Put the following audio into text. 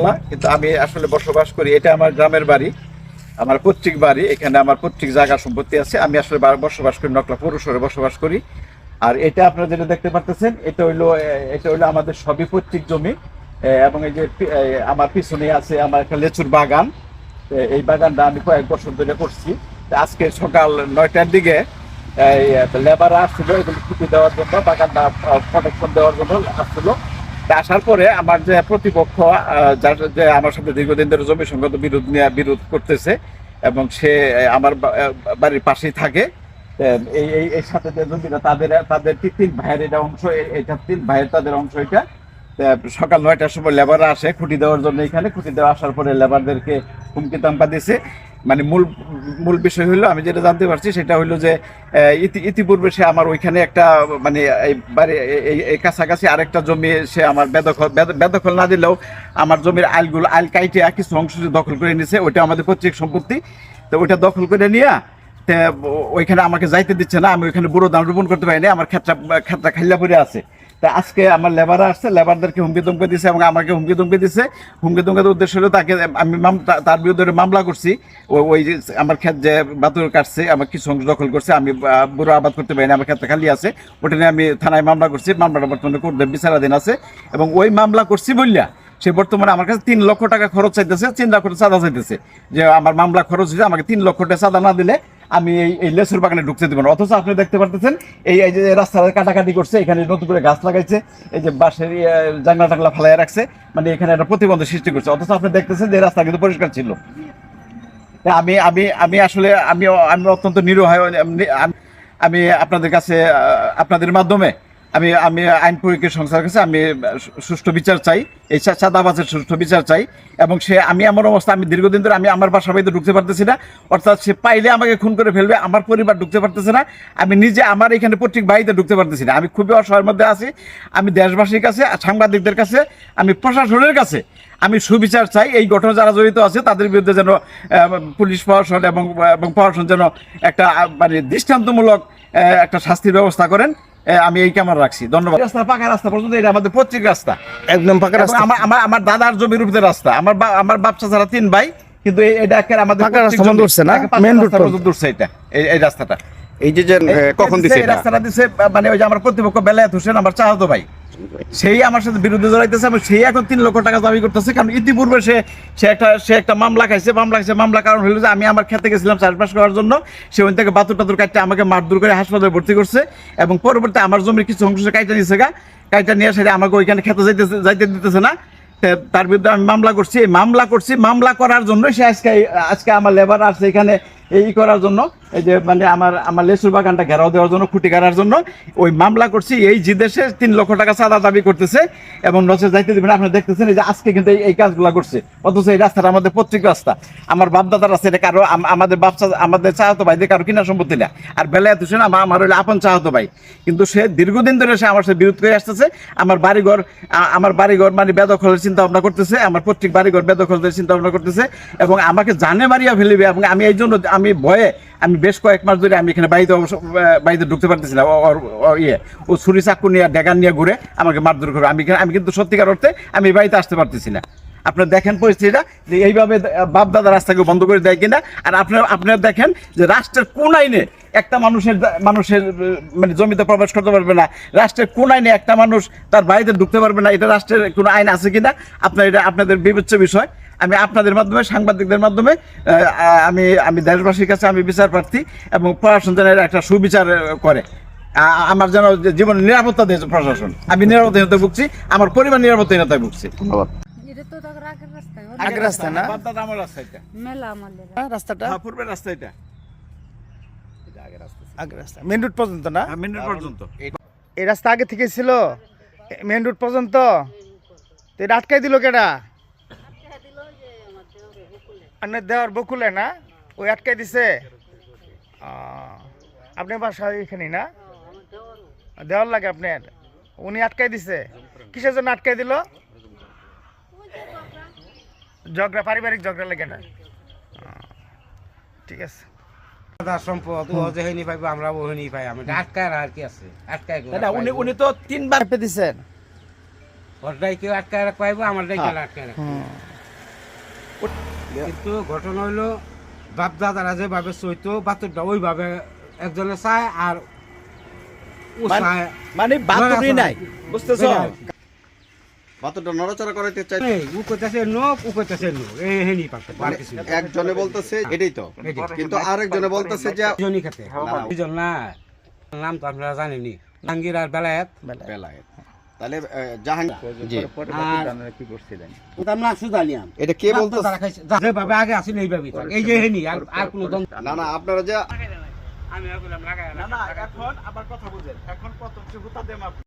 বাংলা, কিন্তু আমি আসলে বসবাস করি, এটা আমার গ্রামের বাড়ি, আমার পৈতৃক বাড়ি, এখানে আমার পৈতৃক জায়গা সম্পত্তি আছে। আমি আসলে বসবাস করি নকলা পৌরশহরে বসবাস করি। আর এটা আপনারা যেটা দেখতে পারতেছেন, এটা হইলো আমাদের সবই পৈতৃক জমি। এবং এই যে আমার পিছনে আছে আমার একটা লেচুর বাগান। এই বাগানটা আমি কয়েক বছর ধরে করছি। আজকে সকাল 9টার দিকে লেবার আসছিল এগুলো ছুটি দেওয়ার জন্য, বাগানটা প্রোটেকশন দেওয়ার জন্য আসছিল। আসার পরে আমার যে প্রতিপক্ষ, যে আমার সাথে দীর্ঘদিন ধরে জমি সংক্রান্ত বিরোধ করতেছে, এবং সে আমার বাড়ির পাশেই থাকে। এই সাথে যে জমিটা তাদের তিন ভাইয়ের এটা অংশ, এটা তিন ভাইয়ের তাদের অংশ। এটা সকাল 9টার সময় লেবাররা আসে খুঁটি দেওয়ার জন্য। এখানে খুঁটি দেওয়া আসার পরে লেবারদেরকে হুমকি তামকা দিছে। মানে মূল বিষয় হলো, আমি যেটা জানতে পারছি সেটা হলো যে ইতিপূর্বে সে আমার ওইখানে একটা মানে এই কাছাকাছি আরেকটা জমি সে আমার বেদখল না দিলেও আমার জমির আইল কাইটে কিছু অংশ দখল করে নিছে। ওইটা আমাদের পৈতৃক সম্পত্তি। তো ওইটা দখল করে নিয়ে ওইখানে আমাকে যাইতে দিচ্ছে না। আমি ওইখানে বুড়ো ধান রোপণ করতে পারিনি, আমার ক্ষেতটা খাইলা পড়ে আছে। তা আজকে আমার লেবাররা আসছে, লেবারদেরকে হুমকি দমকে দিছে এবং আমাকে হুমকি দমকে দিছে। হুমকি দমকের উদ্দেশ্য হলো তাকে আমি তার বিরুদ্ধে মামলা করছি। ওই যে আমার ক্ষেত যে বাতুর কাটছে, আমার কিছু অংশ দখল করছে, আমি বুড়ো আবাদ করতে পারিনি, আমার ক্ষেতটা খালি আছে। ওটা নিয়ে আমি থানায় মামলা করছি। মামলাটা বর্তমানে কোর্টে বিচারাধীন আছে। এবং ওই মামলা করছি বললা সে বর্তমানে আমার কাছে 3 লক্ষ টাকা খরচ চাইতেছে, 3 লাখ টাকা চাঁদা চাইতেছে। যে আমার মামলা খরচ হয়েছে, আমাকে 3 লক্ষ টাকা চাঁদা না দিলে আমি এই লেচুর বাগানে ঢুকতে দেবো না। অথচ আপনি দেখতে পারতেছেন এই যে রাস্তাটা কাটাকাটি করছে, এখানে নতুন করে গাছ লাগাইছে, এই যে বাঁশের জাংলা টাংলা ফালাই রাখছে, মানে এখানে একটা প্রতিবন্ধক সৃষ্টি করছে। অথচ আপনি দেখতেছেন যে রাস্তা কিন্তু পরিষ্কার ছিল। আমি আমি আমি আসলে আমি আমি অত্যন্ত নিরুপায়। আমি আপনাদের কাছে আপনাদের মাধ্যমে আমি আমি আইন প্রয়োগের সংস্থার কাছে আমি সুষ্ঠু বিচার চাই, এই চাঁদাবাজের সুষ্ঠু বিচার চাই। এবং সে আমি আমার অবস্থা, আমি দীর্ঘদিন ধরে আমি আমার বাসা বাড়িতে ঢুকতে পারতেছি না। অর্থাৎ সে পাইলে আমাকে খুন করে ফেলবে, আমার পরিবার ঢুকতে পারতেছে না, আমি নিজে আমার এখানে পৈতৃক বাড়িতে ঢুকতে পারতেছি না। আমি খুবই অসহায়ের মধ্যে আছি। আমি দেশবাসীর কাছে, সাংবাদিকদের কাছে, আমি প্রশাসনের কাছে আমি সুবিচার চাই। এই ঘটনা যারা জড়িত আছে তাদের বিরুদ্ধে যেন পুলিশ প্রশাসন এবং প্রশাসন যেন একটা মানে দৃষ্টান্তমূলক একটা শাস্তির ব্যবস্থা করেন। আমি এই কামনা রাখছি। ধন্যবাদ। রাস্তা পাকা রাস্তা পর্যন্ত, এটা আমাদের পৈতৃক রাস্তা, একদম পাকা রাস্তা। আমার দাদার জমির উপরে রাস্তা, আমার বাপ চাচারা 3 ভাই, কিন্তু এটা আমাদের পাকা রাস্তা বন্ধ করছে না, মেইন রোড পর্যন্ত দূরছে। এটা এই রাস্তাটা এই যে কখন দিছে এই রাস্তাটা দিছে, মানে ওই যে আমার প্রতিপক্ষ বেলায়েত হোসেন আমার চাচাতো ভাই, সেই আমার সাথে বিরুদ্ধে জড়াইতেছে এবং সেই এখন 3 লক্ষ টাকা দাবি করতেছে। কারণ ইতিপূর্বে সে একটা মামলা খাইছে। মামলা কারণ হলো যে আমি আমার খেতে গেছিলাম চাষবাস করার জন্য, সে ওই থেকে বাতুর টাতুর কাটতে আমাকে মারধর করে হাসপাতালে ভর্তি করছে। এবং পরবর্তী আমার জমির কিছু অংশ কাইটা নিয়েছে কাইটা নিয়ে সেটা আমাকে ওইখানে খেতে যাইতে দিতেছে না। তার বিরুদ্ধে আমি মামলা করার জন্য সে আজকে আমার লেবার আসছে এখানে এই করার জন্য, এই যে মানে আমার লেচুর বাগানটা ঘেরাও দেওয়ার জন্য, খুঁটি গাড়ার জন্য ওই মামলা করছি। এই জিদেশে 3 লক্ষ টাকা চাঁদা দাবি করতেছে এবং নচে যাইতে দেবেন। আপনি দেখতেছেন এই যে আজকে কিন্তু এই কাজগুলো করছে। অথচ এই রাস্তাটা আমাদের পৈতৃক রাস্তা, আমার বাপদাদার রাস্তা। এটা কারো আমাদের চাচাতো ভাইদের কারো কিনা সম্পত্তি না। আর বেলায়েত হোসেন আমার হইলে আপন চাচাতো ভাই, কিন্তু সে দীর্ঘদিন ধরে সে আমার সাথে বিরোধ করে আসতেছে। আমার বাড়িঘর মানে বেদখলের চিন্তা ভাবনা করতেছে, আমার পৈতৃক বাড়িঘর বেদখলের চিন্তা ভাবনা করতেছে এবং আমাকে জানে মারিয়া ফেলিবে। এবং আমি এই জন্য আমি ভয়ে আমি বেশ কয়েক মাস ধরে আমি এখানে বাড়িতে ঢুকতে পারতেছি না। ও ছুরি চাকু নিয়ে ড্যাগান নিয়ে ঘুরে আমাকে মারধর করে। আমি কিন্তু সত্যিকার অর্থে আমি বাড়িতে আসতে পারতেছি না। আপনারা দেখেন পরিস্থিতিটা যে এইভাবে বাপ দাদা রাস্তাকে বন্ধ করে দেয় কিনা। আর আপনারা দেখেন যে রাষ্ট্রের কোন আইনে একটা মানুষের মানে জমিতে প্রবেশ করতে পারবে না, রাষ্ট্রের কোন আইনে একটা মানুষ তার বাড়িতে ঢুকতে পারবে না, এটা রাষ্ট্রের কোনো আইন আছে কিনা এটা আপনাদের বিবেচ্য বিষয়। আমি আপনাদের মাধ্যমে, সাংবাদিকদের মাধ্যমে আমি দেশবাসীর কাছে আমি বিচার প্রার্থী এবং প্রশাসন যেন একটা সুবিচার করে। আমার যেন জীবন নিরাপত্তা দিয়েছে প্রশাসন। আমি নিরাপত্তাহীনতায় ভুগছি, আমার পরিবার নিরাপত্তাহীনতায় ভুগছি। ধন্যবাদ। মেইন রোড পর্যন্ত না, মেইন রোড পর্যন্ত এই রাস্তা আগে থেকে ছিল মেইন রোড পর্যন্ত। তো এটা আটকাই দিল কেডা? দেওয়ার বকুলে না, ওই আটকাই দিছে। আপনার বাসা এখানে না, দেওয়ার লাগে আপনার, উনি আটকাই দিছে। কিসের জন্য আটকাই দিল? ঝগড়া, পারিবারিক ঝগড়া লাগে না। ঠিক আছে। সম্পদ ও যেহেনি পাইবো আমরা ওহেনি পাই। আমি আটকায় আর কি আছে, আটকায় উনি তো 3 বার দিচ্ছেন। ওটাই কেউ আটকায় পাইবো, আমারটাই কেউ আটকায় রাখবো। কিন্তু ঘটনা হইলো বাপ দাদারা যেভাবে চইতো বাতুরটা ওইভাবে একজনে চায় আর ও মানে- চায় মানে বাতুরি নাই, বুঝতেছো? বাতুরটা নড়াচড়া করাইতে চাই, এই, ও কইতাছে নো ও কইতাছে নো এই হেনি পারতে মানে কিছু একজনে বলতেছে এটাই তো, কিন্তু আরেকজনে বলতেছে যে জনি খেতে দুজন না নাম তো আপনারা জানেনই জাহাঙ্গীর আর বেলায়েত বেলায়েত। তাহলে জাহাঙ্গীর জি, আর কি করছিলেন? ওটা না সুদানিয়াম এটা কে বলতেছে? যেভাবে আগে আসেন এইভাবে এই যে হেনি আর কোনো দম না না, আপনারা যে আমি বললাম লাগায় না না, এখন আবার কথা বুঝেন, এখন প্রথম হুতা দেম